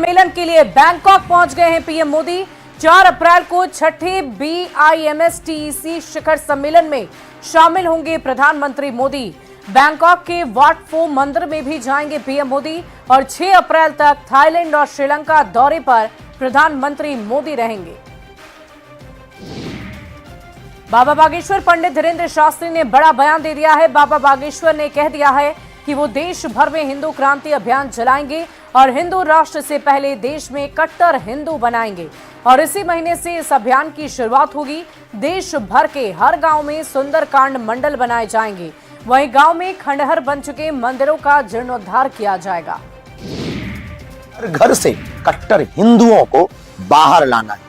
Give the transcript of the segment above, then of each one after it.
सम्मेलन के लिए बैंकॉक पहुंच गए हैं पीएम मोदी। 4 अप्रैल को छठे BIMSTEC शिखर सम्मेलन में शामिल होंगे प्रधानमंत्री मोदी। बैंकॉक के वाट फो मंदिर में भी जाएंगे पीएम मोदी और 6 अप्रैल तक थाईलैंड और श्रीलंका दौरे पर प्रधानमंत्री मोदी रहेंगे। बाबा बागेश्वर पंडित धीरेन्द्र शास्त्री ने बड़ा बयान दे दिया है। बाबा बागेश्वर ने कह दिया है कि वो देश भर में हिंदू क्रांति अभियान चलाएंगे और हिंदू राष्ट्र से पहले देश में कट्टर हिंदू बनाएंगे और इसी महीने से इस अभियान की शुरुआत होगी। देश भर के हर गांव में सुंदरकांड मंडल बनाए जाएंगे। वहीं गांव में खंडहर बन चुके मंदिरों का जीर्णोद्धार किया जाएगा। घर से कट्टर हिंदुओं को बाहर लाना है।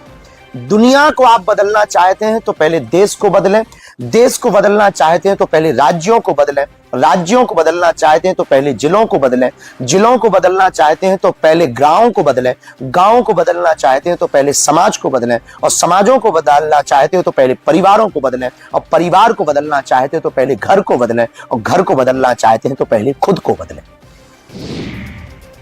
दुनिया को आप बदलना चाहते हैं तो पहले देश को बदलें, देश को बदलना चाहते हैं तो पहले राज्यों को बदलें, राज्यों को बदलना चाहते हैं तो पहले जिलों को बदलें, जिलों को बदलना चाहते हैं तो पहले गांवों को बदलें, गांवों को बदलना चाहते हैं तो पहले समाज को बदलें और समाजों को बदलना चाहते हैं तो पहले परिवारों को बदलें और परिवार को बदलना चाहते हैं तो पहले घर को बदलें और घर को बदलना चाहते हैं तो पहले खुद को बदलें।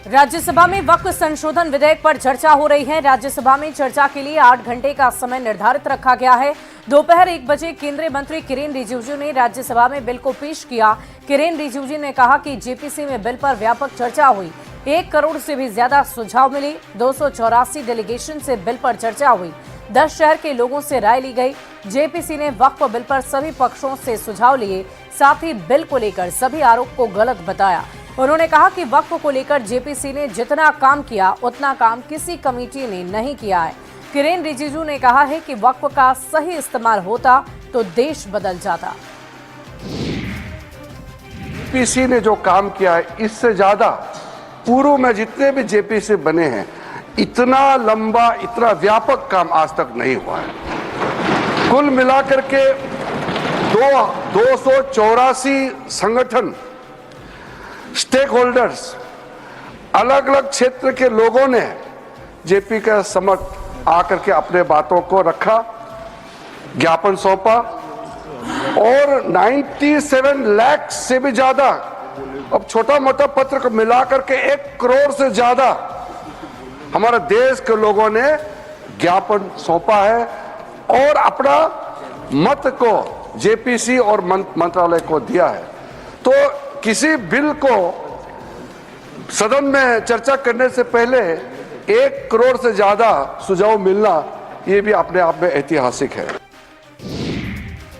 राज्यसभा में वक्फ संशोधन विधेयक पर चर्चा हो रही है। राज्यसभा में चर्चा के लिए 8 घंटे का समय निर्धारित रखा गया है। दोपहर 1 बजे केंद्रीय मंत्री किरेन रिजिजू ने राज्यसभा में बिल को पेश किया। किरेन रिजिजू ने कहा कि जेपीसी में बिल पर व्यापक चर्चा हुई। 1 करोड़ से भी ज्यादा सुझाव मिले। 284 डेलीगेशन से बिल पर चर्चा हुई। 10 शहर के लोगों से राय ली गई। जेपीसी ने वक्फ बिल पर सभी पक्षों से सुझाव लिए, साथ ही बिल को लेकर सभी आरोप को गलत बताया। उन्होंने कहा कि वक्फ को लेकर जेपीसी ने जितना काम किया उतना काम किसी कमेटी ने नहीं किया है। किरेन रिजिजू ने कहा है कि वक्फ का सही इस्तेमाल होता तो देश बदल जाता। जेपीसी ने जो काम किया है इससे ज्यादा पूर्व में जितने भी जेपीसी बने हैं इतना लंबा, इतना व्यापक काम आज तक नहीं हुआ है। कुल मिलाकर के 284 संगठन, स्टेक होल्डर्स, अलग अलग क्षेत्र के लोगों ने जेपी के समक्ष आकर के अपने बातों को रखा, ज्ञापन सौंपा और 97 लाख से भी ज्यादा, अब छोटा मोटा पत्र को मिलाकर के 1 करोड़ से ज्यादा हमारे देश के लोगों ने ज्ञापन सौंपा है और अपना मत को जेपीसी और मंत्रालय को दिया है। तो किसी बिल को सदन में चर्चा करने से पहले 1 करोड़ से ज्यादा सुझाव मिलना ये भी अपने आप में ऐतिहासिक है।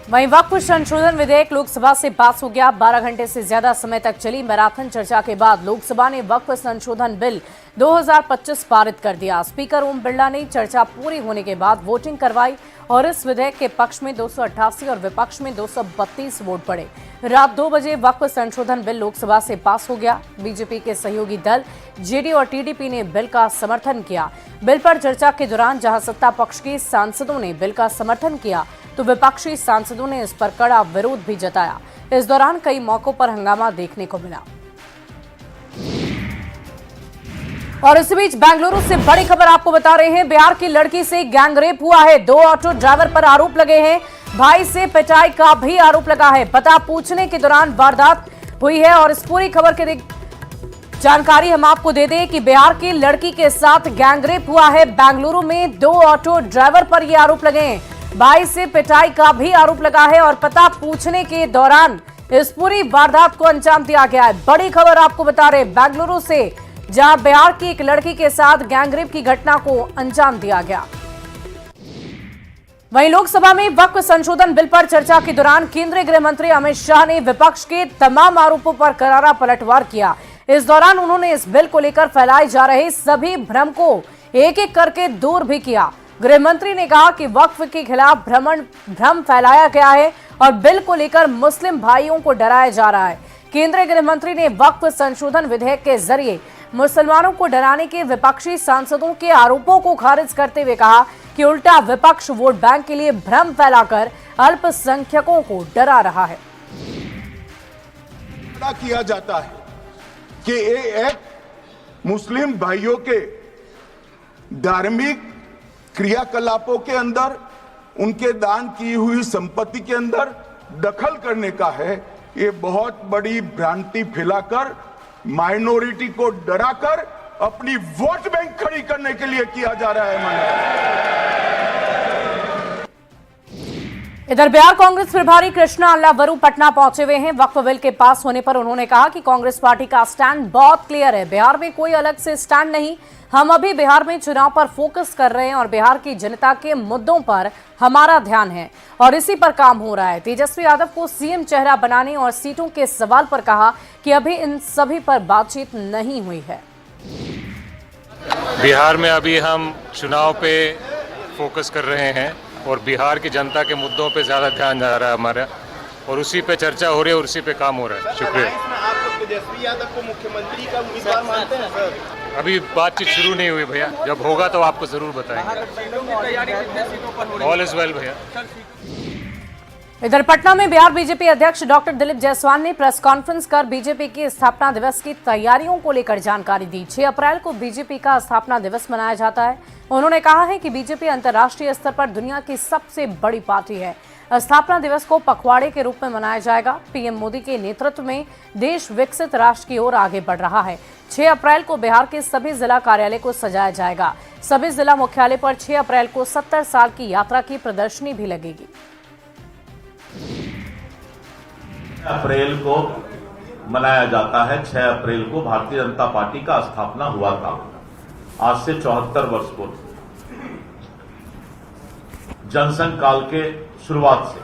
वहीं वक्फ संशोधन विधेयक लोकसभा से पास हो गया। 12 घंटे से ज्यादा समय तक चली मैराथन चर्चा के बाद लोकसभा ने वक्फ संशोधन बिल 2025 पारित कर दिया। स्पीकर ओम बिरला ने चर्चा पूरी होने के बाद वोटिंग करवाई और इस विधेयक के पक्ष में 288 और विपक्ष में 232 वोट पड़े। रात 2 बजे वक्फ संशोधन बिल लोकसभा से पास हो गया। बीजेपी के सहयोगी दल जेडीयू और टीडीपी ने बिल का समर्थन किया। बिल पर चर्चा के दौरान जहां सत्ता पक्ष के सांसदों ने बिल का समर्थन किया तो विपक्षी सांसदों ने इस पर कड़ा विरोध भी जताया। इस दौरान कई मौकों पर हंगामा देखने को मिला। और इस बीच बेंगलुरु से बड़ी खबर आपको बता रहे हैं। बिहार की लड़की से गैंगरेप हुआ है। 2 ऑटो ड्राइवर पर आरोप लगे हैं। भाई से पिटाई का भी आरोप लगा है। पता पूछने के दौरान वारदात हुई है और इस पूरी खबर के जानकारी हम आपको दे दें कि बिहार की लड़की के साथ गैंगरेप हुआ है। बेंगलुरु में 2 ऑटो ड्राइवर पर ये आरोप लगे हैं। भाई से पिटाई का भी आरोप लगा है और पता पूछने के दौरान इस पूरी वारदात को अंजाम दिया गया है। बड़ी खबर आपको बता रहे बेंगलुरु से, जहां बिहार की एक लड़की के साथ गैंगरेप की घटना को अंजाम दिया गया। वहीं लोकसभा में वक्फ संशोधन बिल पर चर्चा के दौरान केंद्रीय गृह मंत्री अमित शाह ने विपक्ष के तमाम आरोपों पर करारा पलटवार किया। इस दौरान उन्होंने इस बिल को लेकर फैलाए जा रहे सभी भ्रम को एक-एक करके दूर भी किया। गृह मंत्री ने कहा कि वक्फ के खिलाफ भ्रम फैलाया गया है और बिल को लेकर मुस्लिम भाइयों को डराया जा रहा है। केंद्रीय गृह मंत्री ने वक्फ संशोधन विधेयक के जरिए मुसलमानों को डराने के विपक्षी सांसदों के आरोपों को खारिज करते हुए कहा कि उल्टा विपक्ष वोट बैंक के लिए भ्रम फैलाकर अल्पसंख्यकों को डरा रहा है। किया जाता है कि एक मुस्लिम भाइयों के धार्मिक क्रियाकलापों के अंदर, उनके दान की हुई संपत्ति के अंदर दखल करने का है। ये बहुत बड़ी भ्रांति फैलाकर, माइनॉरिटी को डराकर अपनी वोट बैंक खड़ी करने के लिए किया जा रहा है माननीय। इधर बिहार कांग्रेस प्रभारी कृष्णा अल्लावरू पटना पहुंचे हुए हैं। वक्फ बिल के पास होने पर उन्होंने कहा कि कांग्रेस पार्टी का स्टैंड बहुत क्लियर है। बिहार में कोई अलग से स्टैंड नहीं, हम अभी बिहार में चुनाव पर फोकस कर रहे हैं और बिहार की जनता के मुद्दों पर हमारा ध्यान है और इसी पर काम हो रहा है। तेजस्वी यादव को सीएम चेहरा बनाने और सीटों के सवाल पर कहा कि अभी इन सभी पर बातचीत नहीं हुई है। बिहार में अभी हम चुनाव पे फोकस कर रहे हैं और बिहार की जनता के मुद्दों पे ज़्यादा ध्यान जा रहा है हमारा, और उसी पे चर्चा हो रही है और उसी पे काम हो रहा है। शुक्रिया। आप लोग तेजस्वी यादव को मुख्यमंत्री का उम्मीदवार मानते हैं सर? अभी बातचीत शुरू नहीं हुई भैया, जब होगा तो आपको ज़रूर बताएंगे। ऑल इज वेल भैया। इधर पटना में बिहार बीजेपी अध्यक्ष डॉक्टर दिलीप जायसवाल ने प्रेस कॉन्फ्रेंस कर बीजेपी की स्थापना दिवस की तैयारियों को लेकर जानकारी दी। 6 अप्रैल को बीजेपी का स्थापना दिवस मनाया जाता है। उन्होंने कहा है कि बीजेपी अंतर्राष्ट्रीय स्तर पर दुनिया की सबसे बड़ी पार्टी है। स्थापना दिवस को पखवाड़े के रूप में मनाया जाएगा। पीएम मोदी के नेतृत्व में देश विकसित राष्ट्र की ओर आगे बढ़ रहा है। 6 अप्रैल को बिहार के सभी जिला कार्यालय को सजाया जाएगा। सभी जिला मुख्यालय पर 6 अप्रैल को 70 साल की यात्रा की प्रदर्शनी भी लगेगी। अप्रैल को मनाया जाता है। 6 अप्रैल को भारतीय जनता पार्टी का स्थापना हुआ था, आज से 74 वर्ष पूर्व, जनसंघ काल के शुरुआत से।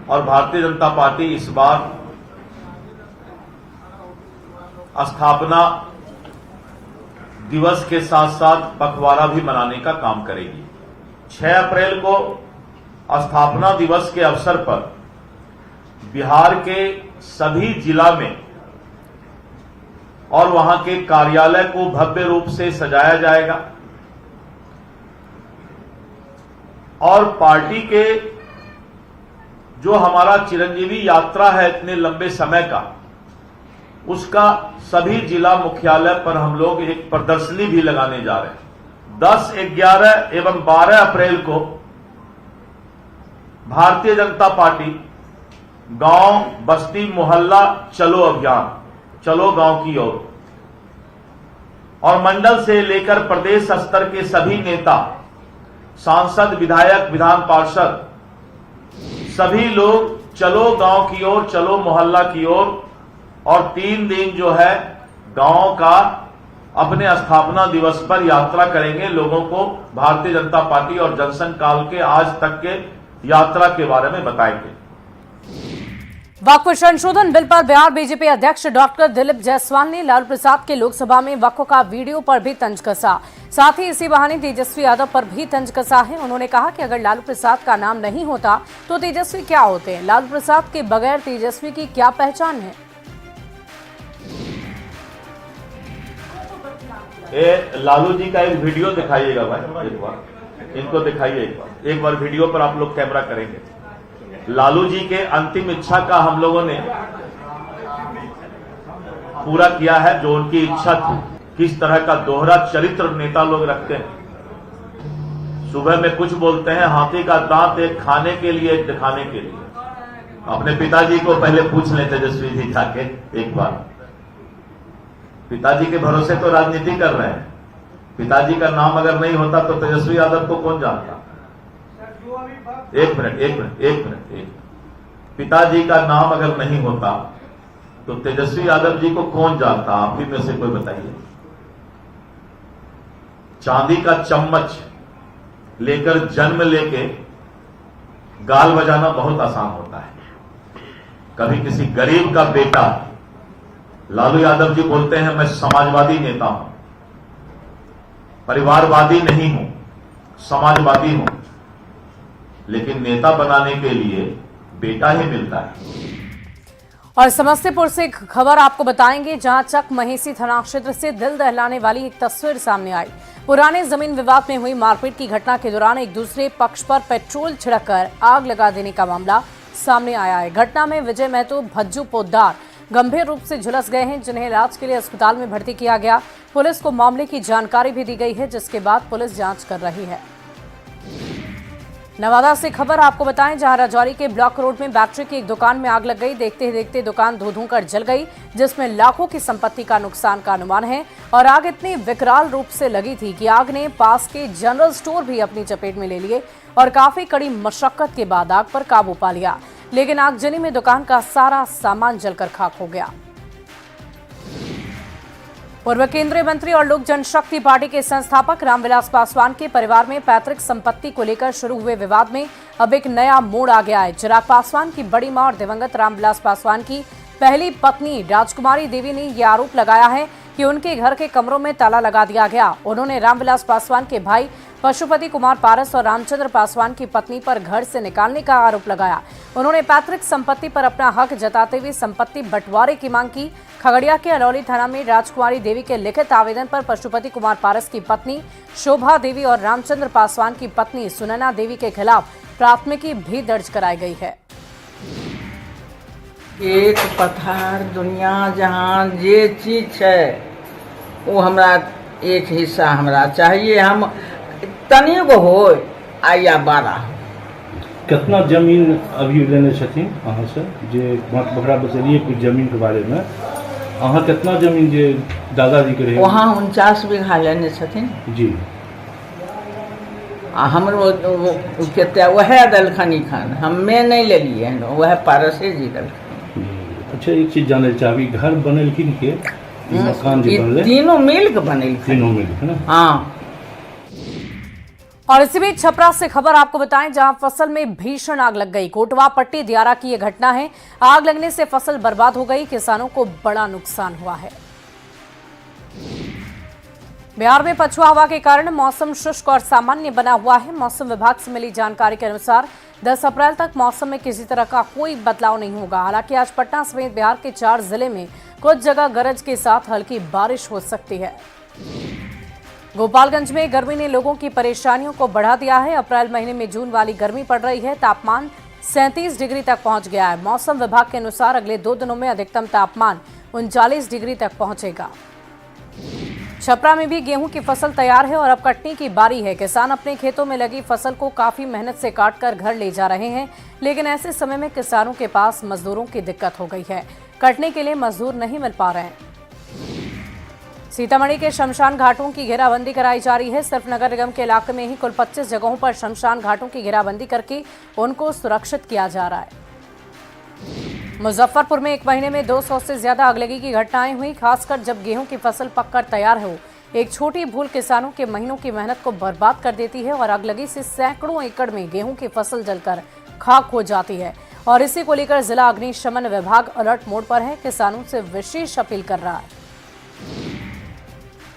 और भारतीय जनता पार्टी इस बार स्थापना दिवस के साथ साथ पखवाड़ा भी मनाने का काम करेगी। 6 अप्रैल को स्थापना दिवस के अवसर पर बिहार के सभी जिला में और वहां के कार्यालय को भव्य रूप से सजाया जाएगा और पार्टी के जो हमारा चिरंजीवी यात्रा है इतने लंबे समय का, उसका सभी जिला मुख्यालय पर हम लोग एक प्रदर्शनी भी लगाने जा रहे हैं। 10, 11 एवं 12 अप्रैल को भारतीय जनता पार्टी गांव, बस्ती, मोहल्ला चलो अभियान, चलो गांव की ओर, और मंडल से लेकर प्रदेश स्तर के सभी नेता, सांसद, विधायक, विधान पार्षद, सभी लोग चलो गांव की ओर, चलो मोहल्ला की ओर, और 3 दिन जो है गांव का अपने स्थापना दिवस पर यात्रा करेंगे। लोगों को भारतीय जनता पार्टी और जनसंघ काल के आज तक के यात्रा के बारे में बताएंगे। वक्फ संशोधन बिल पर बिहार बीजेपी अध्यक्ष डॉक्टर दिलीप जायसवाल ने लालू प्रसाद के लोकसभा में वक्फ का वीडियो पर भी तंज कसा। साथ ही इसी बहाने तेजस्वी यादव पर भी तंज कसा है। उन्होंने कहा कि अगर लालू प्रसाद का नाम नहीं होता तो तेजस्वी क्या होते हैं। लालू प्रसाद के बगैर तेजस्वी की क्या पहचान है। लालू जी का एक वीडियो दिखाइएगा भाई, एक बार इनको दिखाइए। एक बार वीडियो पर आप लोग कैमरा करेंगे। लालू जी के अंतिम इच्छा का हम लोगों ने पूरा किया है, जो उनकी इच्छा थी। किस तरह का दोहरा चरित्र नेता लोग रखते हैं। सुबह में कुछ बोलते हैं, हाथी का दांत एक खाने के लिए, एक दिखाने के लिए। अपने पिताजी को पहले पूछ लें तेजस्वी जी जाके एक बार। पिताजी के भरोसे तो राजनीति कर रहे हैं। पिताजी का नाम अगर नहीं होता तो तेजस्वी यादव को कौन जानता। एक मिनट। पिताजी का नाम अगर नहीं होता तो तेजस्वी यादव जी को कौन जानता। आप ही में से कोई बताइए। चांदी का चम्मच लेकर जन्म लेके गाल बजाना बहुत आसान होता है। कभी किसी गरीब का बेटा, लालू यादव जी बोलते हैं मैं समाजवादी नेता हूं, परिवारवादी नहीं हूं, समाजवादी हूं, लेकिन नेता बनाने के लिए बेटा ही मिलता है। और समस्तीपुर से एक खबर आपको बताएंगे, जहां चक महेसी थाना क्षेत्र से दिल दहलाने वाली एक तस्वीर सामने आई। पुराने जमीन विवाद में हुई मारपीट की घटना के दौरान एक दूसरे पक्ष पर पेट्रोल छिड़ककर आग लगा देने का मामला सामने आया है। घटना में विजय महतो, भज्जू पोद्दार गंभीर रूप से झुलस गए हैं, जिन्हें इलाज के लिए अस्पताल में भर्ती किया गया। पुलिस को मामले की जानकारी भी दी गई है, जिसके बाद पुलिस जांच कर रही है। नवादा से खबर आपको बताएं, जहां राजौरी के ब्लॉक रोड में बैटरी की एक दुकान में आग लग गई। देखते ही देखते दुकान धू कर जल गई, जिसमें लाखों की संपत्ति का नुकसान का अनुमान है। और आग इतनी विकराल रूप से लगी थी कि आग ने पास के जनरल स्टोर भी अपनी चपेट में ले लिए और काफी कड़ी मशक्कत के बाद आग पर काबू पा लिया। लेकिन आगजनी में दुकान का सारा सामान जलकर खाक हो गया। पूर्व केंद्रीय मंत्री और लोक जनशक्ति पार्टी के संस्थापक रामविलास पासवान के परिवार में पैतृक संपत्ति को लेकर शुरू हुए विवाद में अब एक नया मोड़ आ गया है। चिराग पासवान की बड़ी मां और दिवंगत रामविलास पासवान की पहली पत्नी राजकुमारी देवी ने यह आरोप लगाया है कि उनके घर के कमरों में ताला लगा दिया गया। उन्होंने रामविलास पासवान के भाई पशुपति कुमार पारस और रामचंद्र पासवान की पत्नी पर घर से निकालने का आरोप लगाया। उन्होंने पैतृक संपत्ति पर अपना हक जताते हुए संपत्ति बंटवारे की मांग की। खगड़िया के अलौली थाना में राजकुमारी देवी के लिखित आवेदन पर पशुपति कुमार पारस की पत्नी शोभा देवी और रामचंद्र पासवान की पत्नी सुनैना देवी के खिलाफ प्राथमिकी भी दर्ज कराई गई है। एक पथार दुनिया जहाँ जे चीज है वो हमरा एक हिस्सा हमरा चाहिए। हम तनी गो हो या 12 कितना जमीन अभी लेने छथिन अहाँ से जे बात बकरा बचलिए कुछ जमीन के बारे में अहाँ कितना जमीन जे दादाजी के रहे वहाँ 49 बीघा लेने छथिन जी। हमरो कते वह दलखनी खान हमें नहीं ले लिए वह पारसे जी दलखनी। अच्छा एक चीज जाने चाहबी घर बनेलखिन के मकान जे बनले तीनों मिल के बनेलखिन तीनों मिल के ना। हाँ। और इसी बीच छपरा से खबर आपको बताएं, जहां फसल में भीषण आग लग गई। कोटवा पट्टी दियारा की यह घटना है। आग लगने से फसल बर्बाद हो गई, किसानों को बड़ा नुकसान हुआ है। बिहार में पछुआ हवा के कारण मौसम शुष्क और सामान्य बना हुआ है। मौसम विभाग से मिली जानकारी के अनुसार 10 अप्रैल तक मौसम में किसी तरह का कोई बदलाव नहीं होगा। हालांकि आज पटना समेत बिहार के 4 जिले में कुछ जगह गरज के साथ हल्की बारिश हो सकती है। गोपालगंज में गर्मी ने लोगों की परेशानियों को बढ़ा दिया है। अप्रैल महीने में जून वाली गर्मी पड़ रही है। तापमान 37 डिग्री तक पहुंच गया है। मौसम विभाग के अनुसार अगले 2 दिनों में अधिकतम तापमान 39 डिग्री तक पहुंचेगा। छपरा में भी गेहूं की फसल तैयार है और अब कटनी की बारी है। किसान अपने खेतों में लगी फसल को काफी मेहनत से काटकर घर ले जा रहे हैं, लेकिन ऐसे समय में किसानों के पास मजदूरों की दिक्कत हो गई है। कटने के लिए मजदूर नहीं मिल पा रहे हैं। सीतामढ़ी के शमशान घाटों की घेराबंदी कराई जा रही है। सिर्फ नगर निगम के इलाके में ही कुल 25 जगहों पर शमशान घाटों की घेराबंदी करके उनको सुरक्षित किया जा रहा है। मुजफ्फरपुर में एक महीने में 200 से ज्यादा आगलगी की घटनाएं हुई, खासकर जब गेहूं की फसल पककर तैयार हो। एक छोटी भूल किसानों के महीनों की मेहनत को बर्बाद कर देती है और आगलगी से सैकड़ों एकड़ में गेहूं की फसल जलकर खाक हो जाती है। और इसी को लेकर जिला अग्निशमन विभाग अलर्ट मोड पर है। किसानों से विशेष अपील कर रहा है।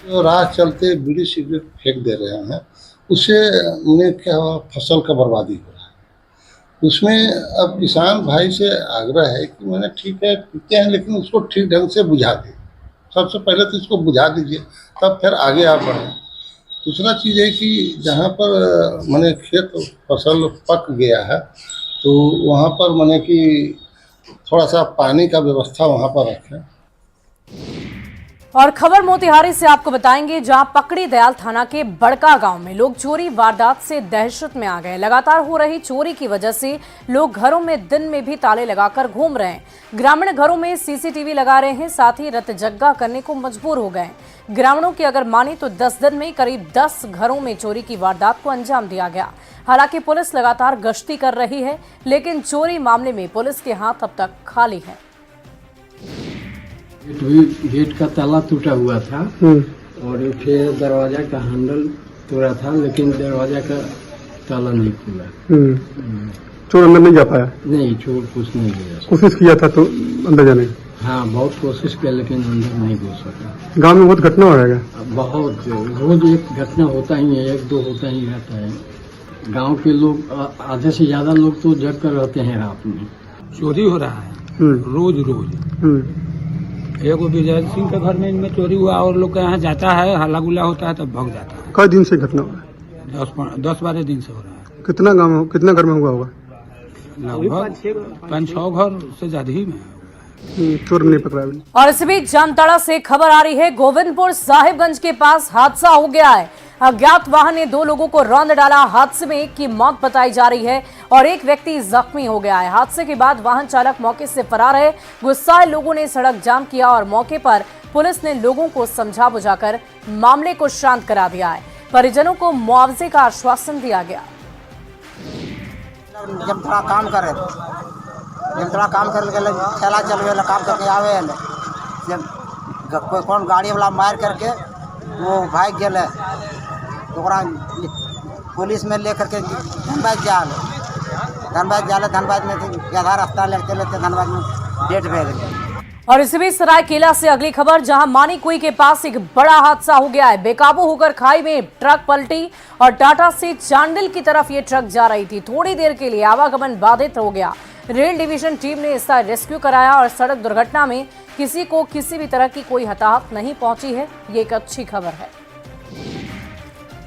जो राह चलते बीड़ी सिगरेट फेंक दे रहे हैं, उससे उन्हें क्या फसल का बर्बादी हो रहा है। उसमें अब किसान भाई से आग्रह है कि मैंने ठीक है पीते हैं, लेकिन उसको ठीक ढंग से बुझा दें। सबसे पहले तो इसको बुझा दीजिए, तब फिर आगे आप बढ़ें। दूसरा चीज़ है कि जहाँ पर मैंने खेत फसल पक गया है तो वहाँ पर मैंने कि थोड़ा सा पानी का व्यवस्था वहाँ पर रखें। और खबर मोतिहारी से आपको बताएंगे, जहां पकड़ी दयाल थाना के बड़का गांव में लोग चोरी वारदात से दहशत में आ गए। लगातार हो रही चोरी की वजह से लोग घरों में दिन में भी ताले लगाकर घूम रहे हैं। ग्रामीण घरों में सीसीटीवी लगा रहे हैं, साथ ही रतजग्गा करने को मजबूर हो गए। ग्रामीणों की अगर माने तो 10 दिन में करीब 10 घरों में चोरी की वारदात को अंजाम दिया गया। हालांकि पुलिस लगातार गश्ती कर रही है, लेकिन चोरी मामले में पुलिस के हाथ अब तक खाली है। गेट का ताला टूटा हुआ था और फिर दरवाजा का हैंडल तोड़ा था, लेकिन दरवाजा का ताला नहीं खुला। चोर अंदर नहीं जा पाया? नहीं, चोर कुछ नहीं गया। कोशिश किया था तो अंदर जाने? हाँ, बहुत कोशिश किया, लेकिन अंदर नहीं घुस सका। गांव में बहुत घटना हो रहा है? बहुत, रोज एक घटना होता ही है, 1-2 होता ही रहता है। गांव के लोग आधे से ज्यादा लोग तो जग कर रहते हैं रात में। चोरी हो रहा है रोज। एक विजय सिंह के घर में इनमें चोरी हुआ और लोग के यहाँ जाता है, हल्ला गुल्ला होता है, तब भाग जाता है। कई दिन से घटना हो रहा है? 10-12 दिन से हो रहा है। कितना घर में हुआ होगा? लगभग 5-6 घर से ज्यादा ही में। चोर नहीं पकड़ा। और इसी बीच जामताड़ा से खबर आ रही है, गोविंदपुर साहिबगंज के पास हादसा हो गया है। अज्ञात वाहन ने 2 लोगों को रौंद डाला। हादसे में एक की मौत बताई जा रही है और एक व्यक्ति जख्मी हो गया है। हादसे के बाद वाहन चालक मौके से फरार है। गुस्साए लोगों ने सड़क जाम किया और मौके पर पुलिस ने लोगों को समझा बुझाकर मामले को शांत करा दिया है। परिजनों को मुआवजे का आश्वासन दिया गया। जब थोड़ा काम करे ठेला चलवे काम करके आवे जब कौन गाड़ी वाला मार करके वो भाग गए तो पुलिस में लेकर के धनबाद में आधा रास्ता लेते धनबाद में डेट भेज गए। और इसी बीच सरायकेला से अगली खबर, जहां मानीकुई के पास एक बड़ा हादसा हो गया है। बेकाबू होकर खाई में ट्रक पलटी और टाटा से चांडिल की तरफ ये ट्रक जा रही थी। थोड़ी देर के लिए आवागमन बाधित हो गया। रेल डिवीजन टीम ने इसका रेस्क्यू कराया और सड़क दुर्घटना में किसी को किसी भी तरह की कोई हताहत नहीं पहुंची है। ये एक अच्छी खबर है।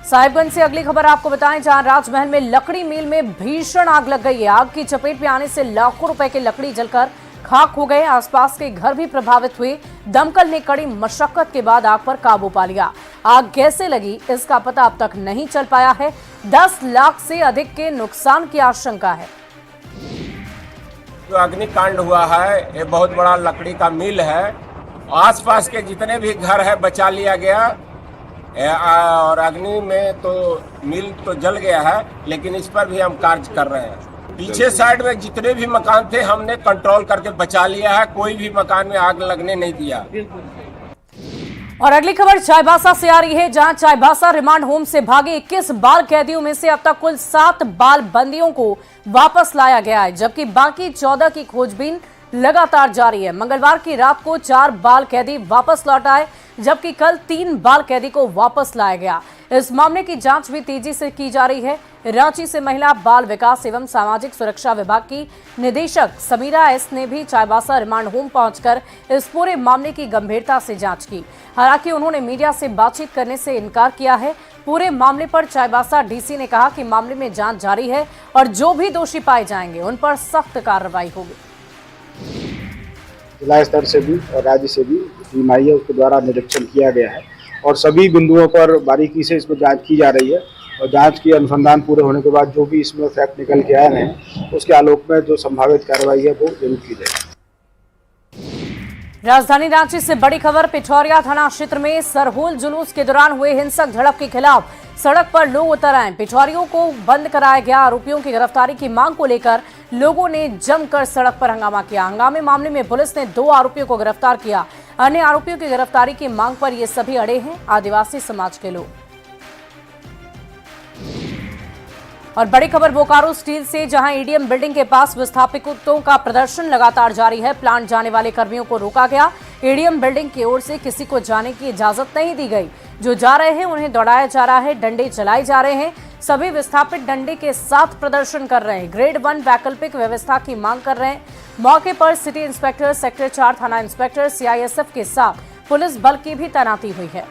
साहिबगंज से अगली खबर आपको बताएं, जहां राजमहल में लकड़ी मिल में भीषण आग लग गई है। आग की चपेट में आने से लाखों रुपए के लकड़ी जलकर खाक हो गए। आसपास के घर भी प्रभावित हुए। दमकल ने कड़ी मशक्कत के बाद आग पर काबू पा लिया। आग कैसे लगी इसका पता अब तक नहीं चल पाया है। 10 लाख से अधिक के नुकसान की आशंका है। जो अग्निकांड हुआ है ये बहुत बड़ा लकड़ी का मिल है। आसपास के जितने भी घर है बचा लिया गया और अग्नि में तो मिल तो जल गया है, लेकिन इस पर भी हम कार्य कर रहे हैं। पीछे साइड में जितने भी मकान थे हमने कंट्रोल करके बचा लिया है। कोई भी मकान में आग लगने नहीं दिया। और अगली खबर चाईबासा से आ रही है, जहां चाईबासा रिमांड होम से भागे 21 बाल कैदियों में से अब तक कुल 7 बाल बंदियों को वापस लाया गया है, जबकि बाकी 14 की खोजबीन लगातार जारी है। मंगलवार की रात को 4 बाल कैदी वापस लौट आए, जबकि कल 3 बाल कैदी को वापस लाया गया। इस मामले की जांच भी तेजी से की जा रही है। रांची से महिला बाल विकास एवं सामाजिक सुरक्षा विभाग की निदेशक समीरा एस ने भी चाईबासा रिमांड होम पहुंचकर इस पूरे मामले की गंभीरता से जांच की। हालांकि उन्होंने मीडिया से बातचीत करने से इनकार किया है। पूरे मामले पर चाईबासा डीसी ने कहा कि मामले में जांच जारी है और जो भी दोषी पाए जाएंगे उन पर सख्त कार्रवाई होगी। जिला स्तर से भी और राज्य से भी टीम आई है, उसके द्वारा निरीक्षण किया गया है और सभी बिंदुओं पर बारीकी से इसमें जांच की जा रही है और जांच की अनुसंधान पूरे होने के बाद जो भी इसमें फैक्ट निकल के आए हैं उसके आलोक में जो संभावित कार्रवाई है वो जरूर की जाएगी। राजधानी रांची से बड़ी खबर, पिठौरिया थाना क्षेत्र में सरहुल जुलूस के दौरान हुए हिंसक झड़प के खिलाफ सड़क पर लोग उतर आए। पिठौरियों को बंद कराया गया। आरोपियों की गिरफ्तारी की मांग को लेकर लोगों ने जमकर सड़क पर हंगामा किया। हंगामे मामले में पुलिस ने 2 आरोपियों को गिरफ्तार किया। अन्य आरोपियों की गिरफ्तारी की मांग पर ये सभी अड़े हैं आदिवासी समाज के लोग। और बड़ी खबर बोकारो स्टील से, जहां ईडीएम बिल्डिंग के पास विस्थापितों का प्रदर्शन लगातार जारी है। प्लांट जाने वाले कर्मियों को रोका गया। ईडीएम बिल्डिंग की ओर से किसी को जाने की इजाजत नहीं दी गई। जो जा रहे हैं उन्हें दौड़ाया जा रहा है, डंडे चलाए जा रहे हैं। सभी विस्थापित डंडे के साथ प्रदर्शन कर रहे हैं। ग्रेड 1 वैकल्पिक व्यवस्था की मांग कर रहे हैं। मौके पर सिटी इंस्पेक्टर, सेक्टर 4 थाना इंस्पेक्टर, सीआईएसएफ के साथ पुलिस बल की भी तैनाती हुई है।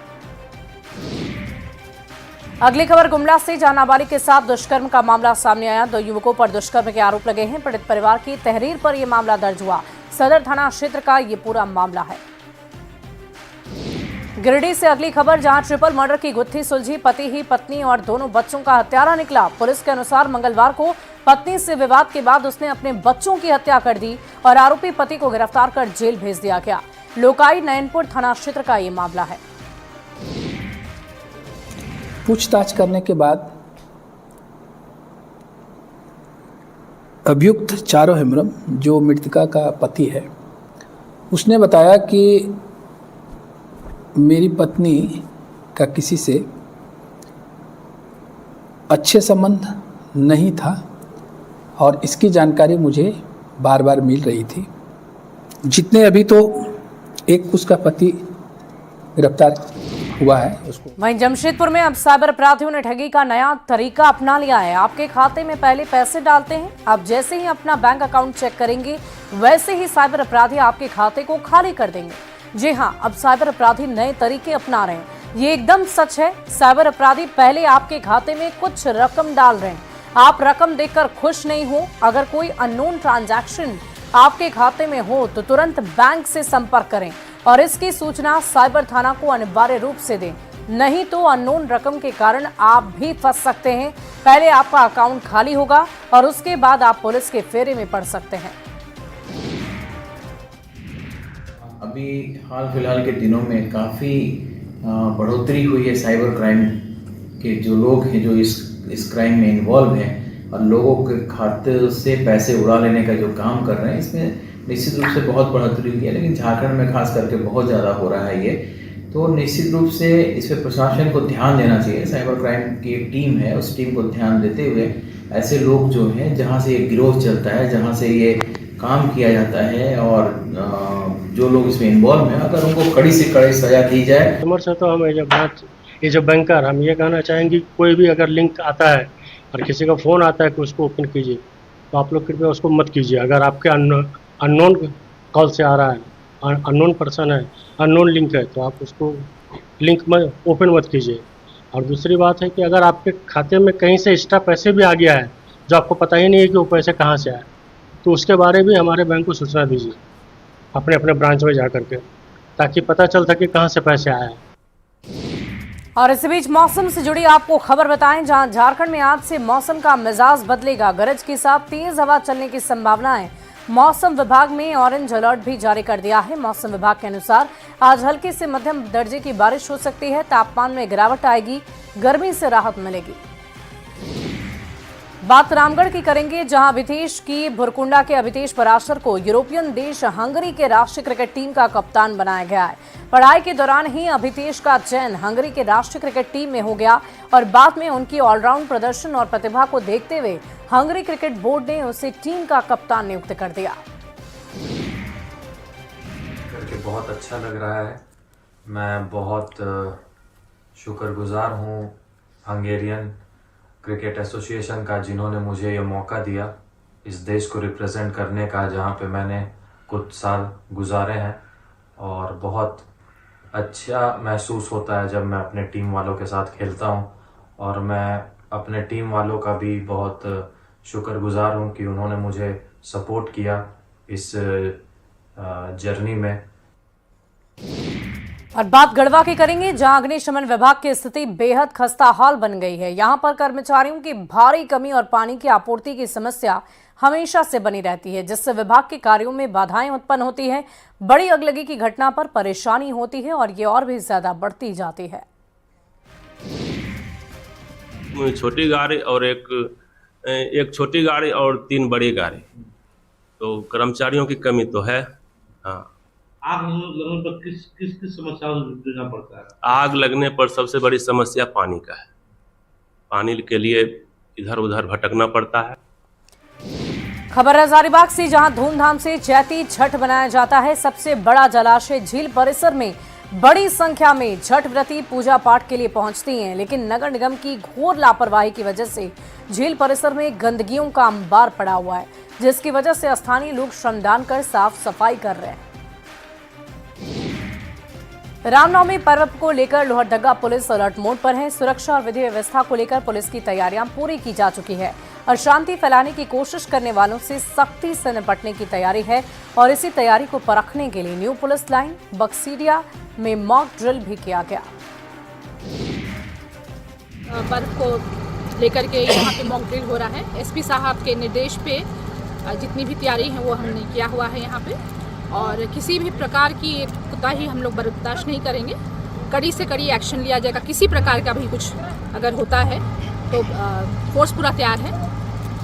अगली खबर गुमला से, जहां नाबालिग के साथ दुष्कर्म का मामला सामने आया। 2 युवकों पर दुष्कर्म के आरोप लगे हैं। पीड़ित परिवार की तहरीर पर यह मामला दर्ज हुआ। सदर थाना क्षेत्र का ये पूरा मामला है। गिरिडीह से अगली खबर, जहां ट्रिपल मर्डर की गुत्थी सुलझी। पति ही पत्नी और दोनों बच्चों का हत्यारा निकला। पुलिस के अनुसार मंगलवार को पत्नी से विवाद के बाद उसने अपने बच्चों की हत्या कर दी और आरोपी पति को गिरफ्तार कर जेल भेज दिया गया। लोकाई नयनपुर थाना क्षेत्र का ये मामला है। पूछताछ करने के बाद अभियुक्त चारो हेम्ब्रम, जो मृतका का पति है, उसने बताया कि मेरी पत्नी का किसी से अच्छे संबंध नहीं था और इसकी जानकारी मुझे बार बार मिल रही थी। जितने अभी तो एक उसका पति गिरफ्तार हुआ है उसको। वहीं जमशेदपुर में अब साइबर अपराधियों ने ठगी का नया तरीका अपना लिया है। आपके खाते में पहले पैसे डालते हैं, आप जैसे ही अपना बैंक अकाउंट चेक करेंगे वैसे ही साइबर अपराधी आपके खाते को खाली कर देंगे। जी हाँ, अब साइबर अपराधी नए तरीके अपना रहे हैं। ये एकदम सच है। साइबर अपराधी पहले आपके खाते में कुछ रकम डाल रहे हैं। आप रकम देखकर खुश नहीं हो। अगर कोई अननोन ट्रांजैक्शन आपके खाते में हो तो तुरंत बैंक से संपर्क करें और इसकी सूचना साइबर थाना को अनिवार्य रूप से दें। नहीं तो अननोन रकम के कारण आप भी फंस सकते हैं। पहले आपका अकाउंट खाली होगा और उसके बाद आप पुलिस के फेरे में पड़ सकते हैं। अभी हाल फिलहाल के दिनों में काफ़ी बढ़ोतरी हुई है साइबर क्राइम के जो लोग हैं जो इस क्राइम में इन्वॉल्व हैं और लोगों के खाते से पैसे उड़ा लेने का जो काम कर रहे हैं, इसमें निश्चित रूप से बहुत बढ़ोतरी हुई है। लेकिन झारखंड में खास करके बहुत ज़्यादा हो रहा है ये, तो निश्चित रूप से इस पर प्रशासन को ध्यान देना चाहिए। साइबर क्राइम की एक टीम है, उस टीम को ध्यान देते हुए ऐसे लोग जो हैं जहाँ से ये गिरोह चलता है, जहाँ से ये काम किया जाता है और जो लोग इसमें इन्वॉल्व हैं, अगर उनको कड़ी से कड़ी सजा दी जाए। समझ तो हम ये जो बैंकर, हम ये कहना चाहेंगे कोई भी अगर लिंक आता है और किसी का फ़ोन आता है कि उसको ओपन कीजिए, तो आप लोग कृपया उसको मत कीजिए। अगर आपके अननोन कॉल से आ रहा है, अननोन पर्सन है, अननोन लिंक है, तो आप उसको लिंक में ओपन मत कीजिए। और दूसरी बात है कि अगर आपके खाते में कहीं से एक्स्ट्रा पैसे भी आ गया है जो आपको पता ही नहीं है कि वो पैसे कहाँ से आए, तो उसके बारे में हमारे बैंक को सूचना दीजिए अपने अपने ब्रांच में जा करके, ताकि पता चल सके कहाँ से पैसे आए हैं। और इस बीच मौसम से जुड़ी आपको खबर बताएं, जहां झारखंड में आज से मौसम का मिजाज बदलेगा। गरज के साथ तेज हवा चलने की संभावना है। मौसम विभाग में ऑरेंज अलर्ट भी जारी कर दिया है। मौसम विभाग के अनुसार आज हल्के से मध्यम दर्जे की बारिश हो सकती है। तापमान में गिरावट आएगी, गर्मी से राहत मिलेगी। बात रामगढ़ की करेंगे, जहां अभितेश की भुरकुंडा के अभितेश पराशर को यूरोपियन देश हंगरी के राष्ट्रीय क्रिकेट टीम का कप्तान बनाया गया है। पढ़ाई के दौरान ही अभितेश का चयन हंगरी के राष्ट्रीय क्रिकेट टीम में हो गया और बाद में उनकी ऑलराउंड प्रदर्शन और प्रतिभा को देखते हुए हंगरी क्रिकेट बोर्ड ने उसे टीम का कप्तान नियुक्त कर दिया। करके बहुत अच्छा लग रहा है। मैं बहुत शुक्रगुजार हूँ हंगेरियन क्रिकेट एसोसिएशन का, जिन्होंने मुझे ये मौका दिया इस देश को रिप्रेजेंट करने का, जहाँ पे मैंने कुछ साल गुजारे हैं। और बहुत अच्छा महसूस होता है जब मैं अपने टीम वालों के साथ खेलता हूँ। और मैं अपने टीम वालों का भी बहुत शुक्रगुजार हूँ कि उन्होंने मुझे सपोर्ट किया इस जर्नी में। और बात गढ़वा की करेंगे, जहां अग्निशमन विभाग की स्थिति बेहद खस्ता हाल बन गई है। यहां पर कर्मचारियों की भारी कमी और पानी की आपूर्ति की समस्या हमेशा से बनी रहती है, जिससे विभाग के कार्यों में बाधाएं उत्पन्न होती हैं। बड़ी अगलगी की घटना पर परेशानी होती है और ये और भी ज्यादा बढ़ती जाती है। छोटी गाड़ी और एक छोटी गाड़ी और 3 बड़ी गाड़ी, तो कर्मचारियों की कमी तो है। हाँ, आग लगने पर किस समस्या से जूझना पड़ता है? आग लगने पर सबसे बड़ी समस्या पानी का है। पानी के लिए इधर उधर भटकना पड़ता है। खबर हजारीबाग से, जहां धूमधाम से चैती छठ मनाया जाता है। सबसे बड़ा जलाशय झील परिसर में बड़ी संख्या में छठ व्रती पूजा पाठ के लिए पहुंचती हैं, लेकिन नगर निगम की घोर लापरवाही की वजह से झील परिसर में गंदगियों का अंबार पड़ा हुआ है, जिसकी वजह से स्थानीय लोग श्रमदान कर साफ सफाई कर रहे हैं। रामनवमी पर्व को लेकर लोहरदगा पुलिस अलर्ट मोड पर है। सुरक्षा और विधि व्यवस्था को लेकर पुलिस की तैयारियां पूरी की जा चुकी है और शांति फैलाने की कोशिश करने वालों से सख्ती से निपटने की तैयारी है। और इसी तैयारी को परखने के लिए न्यू पुलिस लाइन बक्सीडिया में मॉक ड्रिल भी किया गया। पर्व को लेकर के यहाँ पे मॉक ड्रिल हो रहा है। एसपी साहब के निर्देश पे जितनी भी तैयारी है वो हमने किया हुआ है यहाँ पे, और किसी भी प्रकार की कोताही हम लोग बर्दाश्त नहीं करेंगे। कड़ी से कड़ी एक्शन लिया जाएगा। किसी प्रकार का भी कुछ अगर होता है तो फोर्स पूरा तैयार है,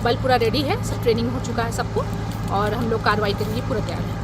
बल पूरा रेडी है, सब ट्रेनिंग हो चुका है सबको, और हम लोग कार्रवाई के लिए पूरा तैयार है।